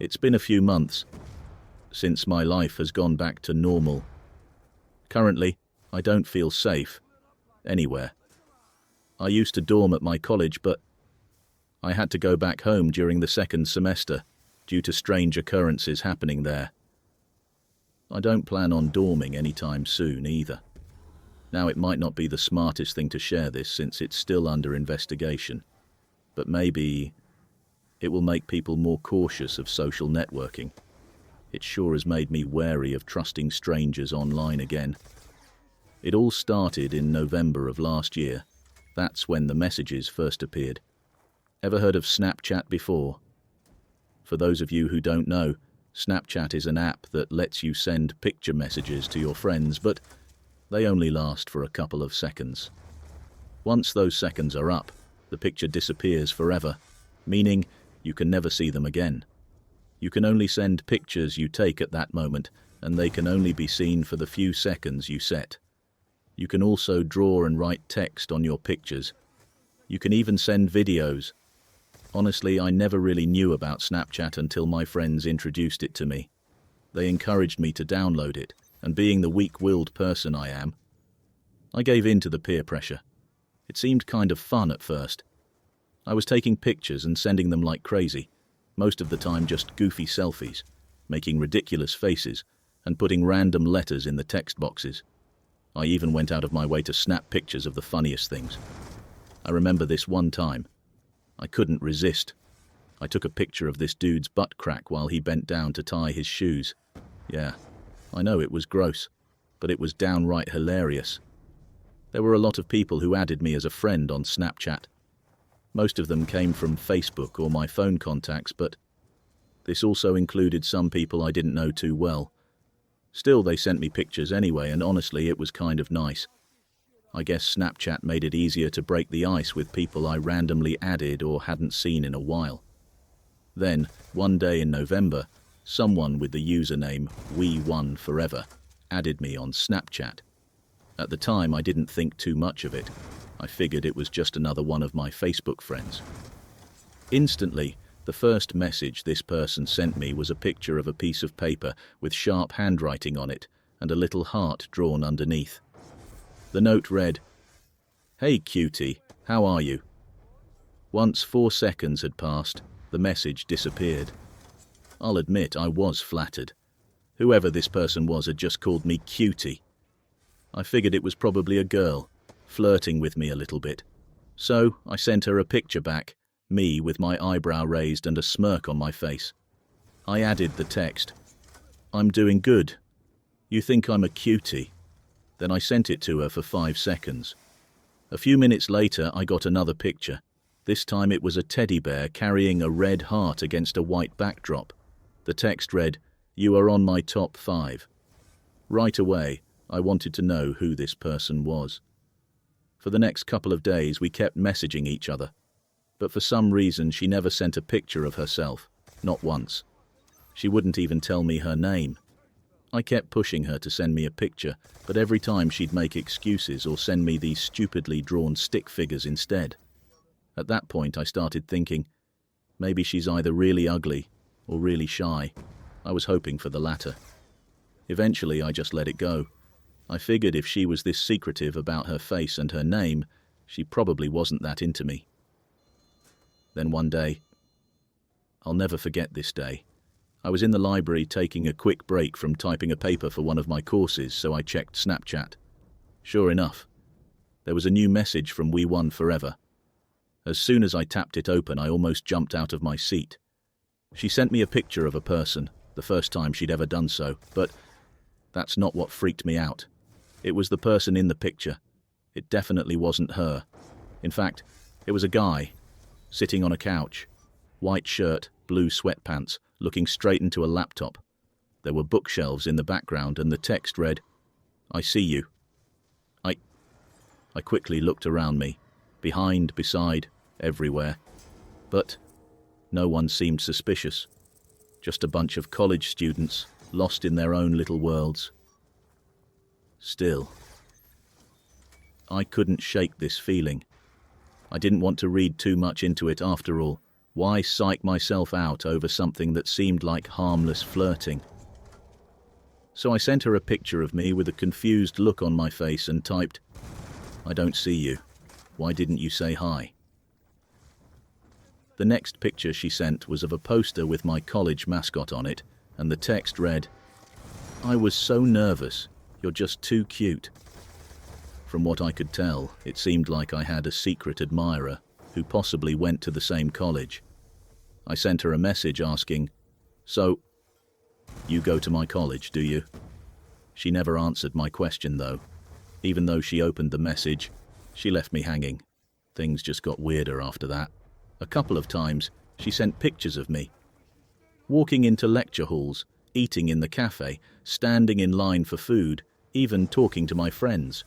It's been a few months since my life has gone back to normal. Currently, I don't feel safe anywhere. I used to dorm at my college, but I had to go back home during the second semester due to strange occurrences happening there. I don't plan on dorming anytime soon either. Now, it might not be the smartest thing to share this since it's still under investigation, but maybe it will make people more cautious of social networking. It sure has made me wary of trusting strangers online again. It all started in November of last year. That's when the messages first appeared. Ever heard of Snapchat before? For those of you who don't know, Snapchat is an app that lets you send picture messages to your friends, but they only last for a couple of seconds. Once those seconds are up, the picture disappears forever, meaning you can never see them again. You can only send pictures you take at that moment, and they can only be seen for the few seconds you set. You can also draw and write text on your pictures. You can even send videos. Honestly, I never really knew about Snapchat until my friends introduced it to me. They encouraged me to download it, and being the weak-willed person I am, I gave in to the peer pressure. It seemed kind of fun at first. I was taking pictures and sending them like crazy, most of the time just goofy selfies, making ridiculous faces, and putting random letters in the text boxes. I even went out of my way to snap pictures of the funniest things. I remember this one time. I couldn't resist. I took a picture of this dude's butt crack while he bent down to tie his shoes. Yeah, I know it was gross, but it was downright hilarious. There were a lot of people who added me as a friend on Snapchat. Most of them came from Facebook or my phone contacts, but this also included some people I didn't know too well. Still, they sent me pictures anyway, and honestly, it was kind of nice. I guess Snapchat made it easier to break the ice with people I randomly added or hadn't seen in a while. Then, one day in November, someone with the username We1Forever added me on Snapchat. At the time, I didn't think too much of it. I figured it was just another one of my Facebook friends. Instantly, the first message this person sent me was a picture of a piece of paper with sharp handwriting on it and a little heart drawn underneath. The note read, "Hey cutie, how are you?" Once 4 seconds had passed, the message disappeared. I'll admit I was flattered. Whoever this person was had just called me cutie. I figured it was probably a girl, flirting with me a little bit. So I sent her a picture back, me with my eyebrow raised and a smirk on my face. I added the text, "I'm doing good. You think I'm a cutie?" Then I sent it to her for 5 seconds. A few minutes later, I got another picture. This time it was a teddy bear carrying a red heart against a white backdrop. The text read, "You are on my top 5. Right away, I wanted to know who this person was. For the next couple of days, we kept messaging each other. But for some reason, she never sent a picture of herself. Not once. She wouldn't even tell me her name. I kept pushing her to send me a picture, but every time she'd make excuses or send me these stupidly drawn stick figures instead. At that point, I started thinking, maybe she's either really ugly or really shy. I was hoping for the latter. Eventually, I just let it go. I figured if she was this secretive about her face and her name, she probably wasn't that into me. Then one day, I'll never forget this day. I was in the library taking a quick break from typing a paper for one of my courses, so I checked Snapchat. Sure enough, there was a new message from We1Forever. As soon as I tapped it open, I almost jumped out of my seat. She sent me a picture of a person, the first time she'd ever done so, but that's not what freaked me out. It was the person in the picture. It definitely wasn't her. In fact, it was a guy, sitting on a couch, white shirt, blue sweatpants, looking straight into a laptop. There were bookshelves in the background, and the text read, "I see you." I quickly looked around me, behind, beside, everywhere. But no one seemed suspicious. Just a bunch of college students, lost in their own little worlds. Still, I couldn't shake this feeling. I didn't want to read too much into it after all. Why psych myself out over something that seemed like harmless flirting? So I sent her a picture of me with a confused look on my face and typed, "I don't see you. Why didn't you say hi?" The next picture she sent was of a poster with my college mascot on it, and the text read, "I was so nervous. You're just too cute." From what I could tell, it seemed like I had a secret admirer who possibly went to the same college. I sent her a message asking, "So, you go to my college, do you?" She never answered my question though. Even though she opened the message, she left me hanging. Things just got weirder after that. A couple of times, she sent pictures of me walking into lecture halls, eating in the cafe, standing in line for food, even talking to my friends.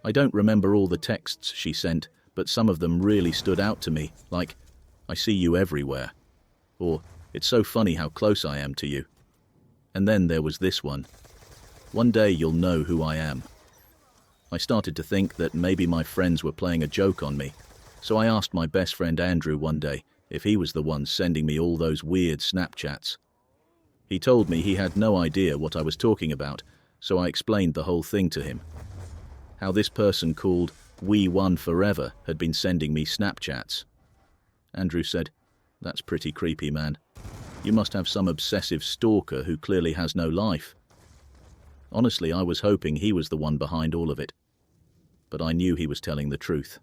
I don't remember all the texts she sent, but some of them really stood out to me, like, "I see you everywhere," or "It's so funny how close I am to you." And then there was this one, "One day you'll know who I am." I started to think that maybe my friends were playing a joke on me, so I asked my best friend Andrew one day if he was the one sending me all those weird Snapchats. He told me he had no idea what I was talking about, so I explained the whole thing to him. How this person called We One Forever had been sending me Snapchats. Andrew said, "That's pretty creepy, man. You must have some obsessive stalker who clearly has no life." Honestly, I was hoping he was the one behind all of it, but I knew he was telling the truth.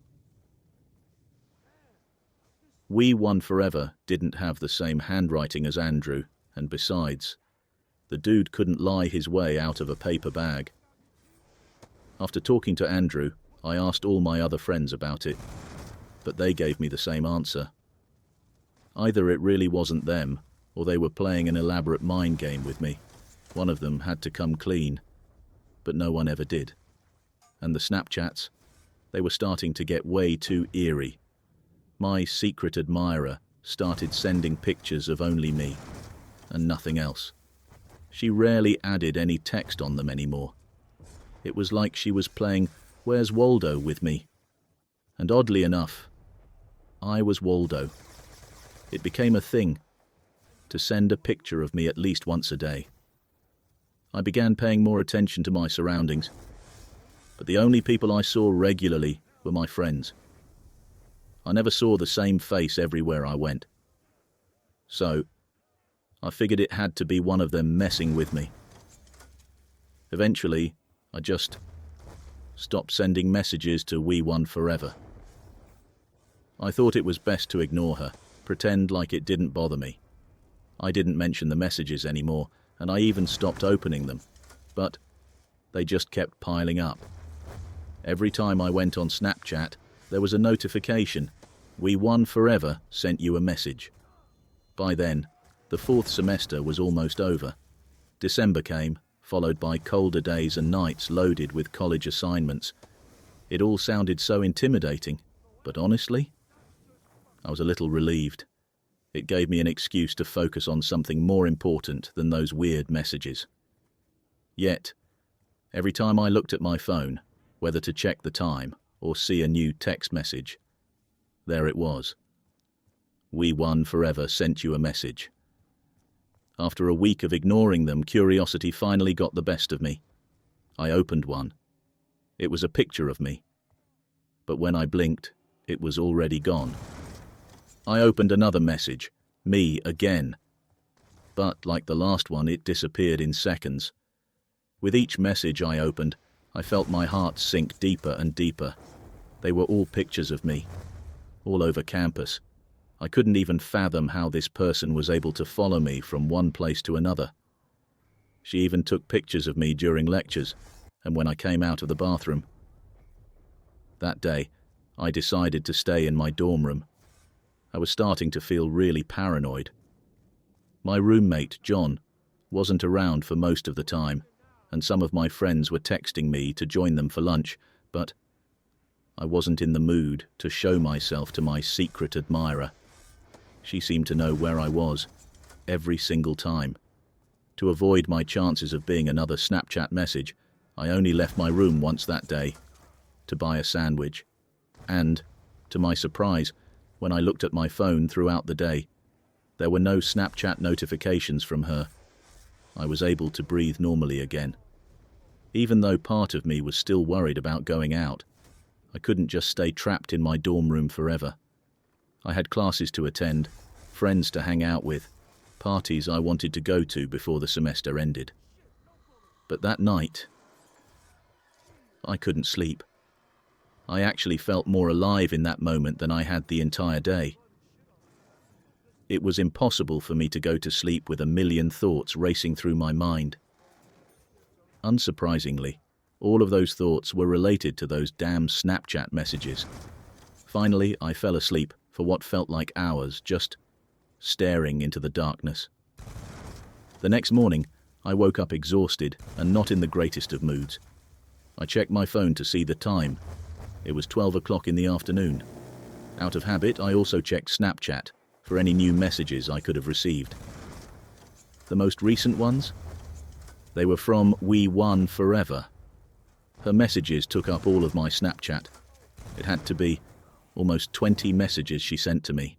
We One Forever didn't have the same handwriting as Andrew, and besides, the dude couldn't lie his way out of a paper bag. After talking to Andrew, I asked all my other friends about it, but they gave me the same answer. Either it really wasn't them, or they were playing an elaborate mind game with me. One of them had to come clean, but no one ever did. And the Snapchats, they were starting to get way too eerie. My secret admirer started sending pictures of only me, and nothing else. She rarely added any text on them anymore. It was like she was playing Where's Waldo with me. And oddly enough, I was Waldo. It became a thing to send a picture of me at least once a day. I began paying more attention to my surroundings, but the only people I saw regularly were my friends. I never saw the same face everywhere I went. So, I figured it had to be one of them messing with me. Eventually, I just stopped sending messages to We One Forever. I thought it was best to ignore her, pretend like it didn't bother me. I didn't mention the messages anymore, and I even stopped opening them, but they just kept piling up. Every time I went on Snapchat, there was a notification, "We One Forever sent you a message." By then, the 4th semester was almost over. December came, followed by colder days and nights loaded with college assignments. It all sounded so intimidating, but honestly, I was a little relieved. It gave me an excuse to focus on something more important than those weird messages. Yet, every time I looked at my phone, whether to check the time or see a new text message, there it was. We One Forever sent you a message. After a week of ignoring them, curiosity finally got the best of me. I opened one. It was a picture of me. But when I blinked, it was already gone. I opened another message, me again. But like the last one, it disappeared in seconds. With each message I opened, I felt my heart sink deeper and deeper. They were all pictures of me, all over campus. I couldn't even fathom how this person was able to follow me from one place to another. She even took pictures of me during lectures and when I came out of the bathroom. That day, I decided to stay in my dorm room. I was starting to feel really paranoid. My roommate, John, wasn't around for most of the time, and some of my friends were texting me to join them for lunch, but I wasn't in the mood to show myself to my secret admirer. She seemed to know where I was, every single time. To avoid my chances of being another Snapchat message, I only left my room once that day, to buy a sandwich. And, to my surprise, When I looked at my phone throughout the day, there were no Snapchat notifications from her. I was able to breathe normally again. Even though part of me was still worried about going out, I couldn't just stay trapped in my dorm room forever. I had classes to attend, friends to hang out with, parties I wanted to go to before the semester ended. But that night, I couldn't sleep. I actually felt more alive in that moment than I had the entire day. It was impossible for me to go to sleep with a million thoughts racing through my mind. Unsurprisingly, all of those thoughts were related to those damn Snapchat messages. Finally, I fell asleep for what felt like hours, just staring into the darkness. The next morning, I woke up exhausted and not in the greatest of moods. I checked my phone to see the time. It was 12 o'clock in the afternoon. Out of habit, I also checked Snapchat for any new messages I could have received. The most recent ones? They were from We Won Forever. Her messages took up all of my Snapchat. It had to be almost 20 messages she sent to me.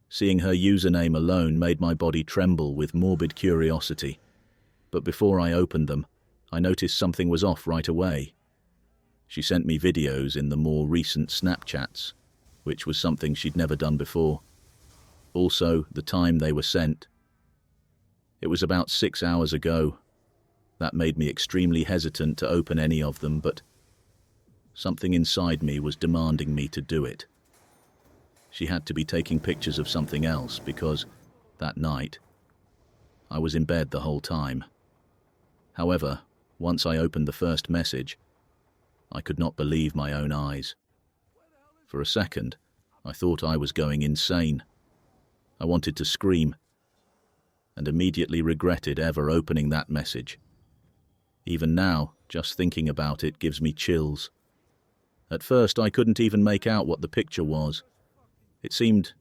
Seeing her username alone made my body tremble with morbid curiosity. But before I opened them, I noticed something was off right away. She sent me videos in the more recent Snapchats, which was something she'd never done before. Also, the time they were sent. It was about 6 hours ago. That made me extremely hesitant to open any of them, but something inside me was demanding me to do it. She had to be taking pictures of something else because, that night, I was in bed the whole time. However, once I opened the first message, I could not believe my own eyes. For a second, I thought I was going insane. I wanted to scream, and immediately regretted ever opening that message. Even now, just thinking about it gives me chills. At first, I couldn't even make out what the picture was. It seemed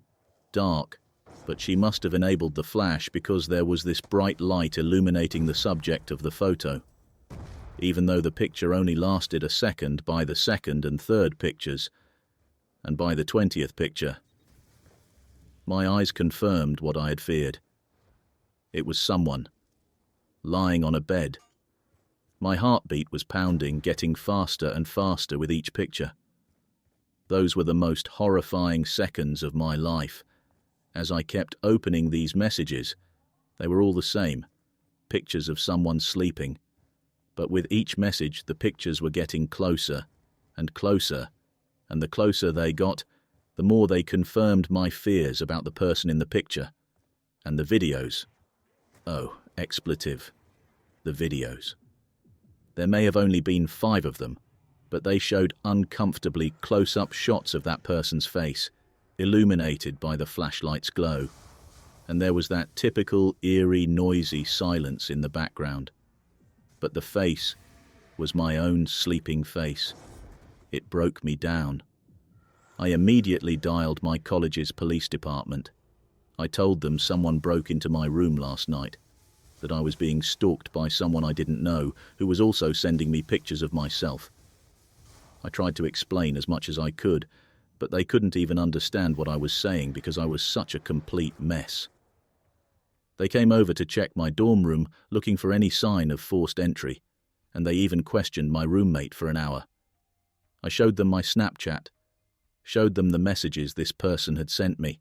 dark, but she must have enabled the flash because there was this bright light illuminating the subject of the photo. Even though the picture only lasted a second, by the second and third pictures, and by the 20th picture, my eyes confirmed what I had feared. It was someone, lying on a bed. My heartbeat was pounding, getting faster and faster with each picture. Those were the most horrifying seconds of my life. As I kept opening these messages, they were all the same, pictures of someone sleeping. But with each message, the pictures were getting closer and closer, and the closer they got, the more they confirmed my fears about the person in the picture. And the videos. Oh, expletive. The videos. There may have only been 5 of them, but they showed uncomfortably close-up shots of that person's face, illuminated by the flashlight's glow. And there was that typical eerie, noisy silence in the background. But the face was my own sleeping face. It broke me down. I immediately dialed my college's police department. I told them someone broke into my room last night, that I was being stalked by someone I didn't know, who was also sending me pictures of myself. I tried to explain as much as I could, but they couldn't even understand what I was saying because I was such a complete mess. They came over to check my dorm room, looking for any sign of forced entry, and they even questioned my roommate for an hour. I showed them my Snapchat, showed them the messages this person had sent me,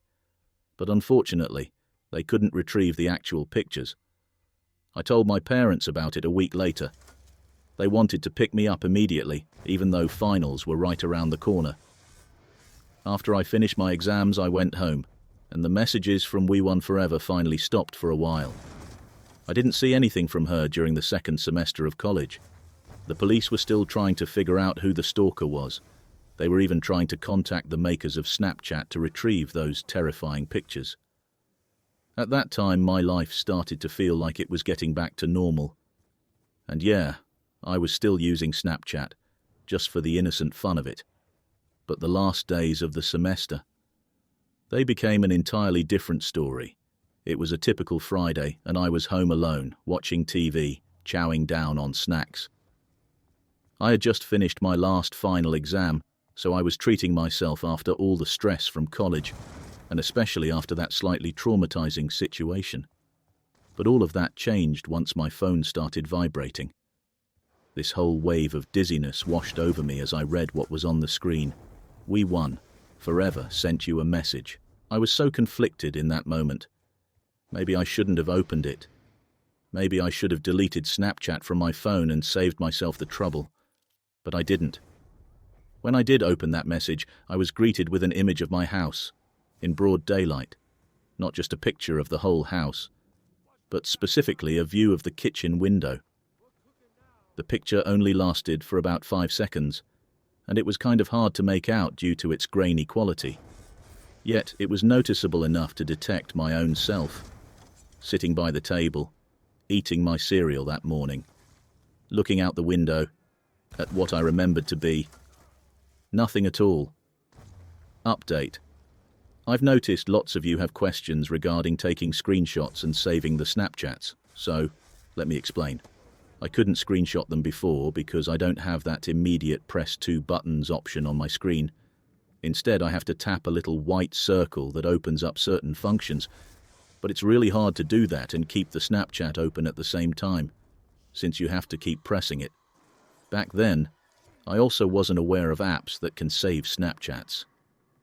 but unfortunately, they couldn't retrieve the actual pictures. I told my parents about it a week later. They wanted to pick me up immediately, even though finals were right around the corner. After I finished my exams, I went home, and the messages from We Won Forever finally stopped for a while. I didn't see anything from her during the second semester of college. The police were still trying to figure out who the stalker was. They were even trying to contact the makers of Snapchat to retrieve those terrifying pictures. At that time, my life started to feel like it was getting back to normal. And yeah, I was still using Snapchat, just for the innocent fun of it. But the last days of the semester, they became an entirely different story. It was a typical Friday, and I was home alone, watching TV, chowing down on snacks. I had just finished my last final exam, So I was treating myself after all the stress from college, and especially after that slightly traumatizing situation. But all of that changed once my phone started vibrating. This whole wave of dizziness washed over me as I read what was on the screen. "We won. Forever sent you a message." I was so conflicted in that moment. Maybe I shouldn't have opened it. Maybe I should have deleted Snapchat from my phone and saved myself the trouble. But I didn't. When I did open that message, I was greeted with an image of my house, in broad daylight. Not just a picture of the whole house, but specifically a view of the kitchen window. The picture only lasted for about 5 seconds, and it was kind of hard to make out due to its grainy quality. Yet it was noticeable enough to detect my own self, sitting by the table, eating my cereal that morning, looking out the window at what I remembered to be nothing at all. Update. I've noticed lots of you have questions regarding taking screenshots and saving the Snapchats, so let me explain. I couldn't screenshot them before because I don't have that immediate press 2 buttons option on my screen. Instead, I have to tap a little white circle that opens up certain functions, but it's really hard to do that and keep the Snapchat open at the same time, since you have to keep pressing it. Back then, I also wasn't aware of apps that can save Snapchats.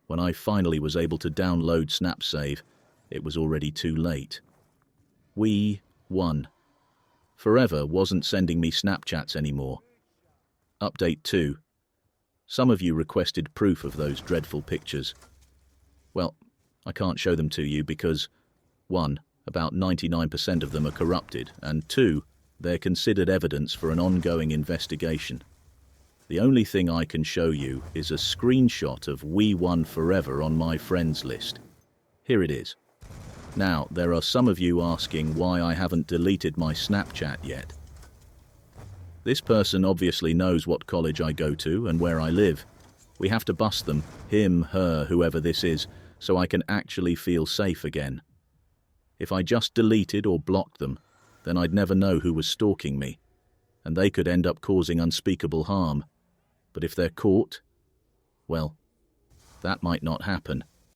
When I finally was able to download SnapSave, it was already too late. We won. Forever wasn't sending me Snapchats anymore. Update 2. Some of you requested proof of those dreadful pictures. Well, I can't show them to you because 1. About 99% of them are corrupted, and 2. They're considered evidence for an ongoing investigation. The only thing I can show you is a screenshot of "We Won Forever" on my friends list. Here it is. Now, there are some of you asking why I haven't deleted my Snapchat yet. This person obviously knows what college I go to and where I live. We have to bust them, him, her, whoever this is, so I can actually feel safe again. If I just deleted or blocked them, then I'd never know who was stalking me, and they could end up causing unspeakable harm. But if they're caught, well, that might not happen.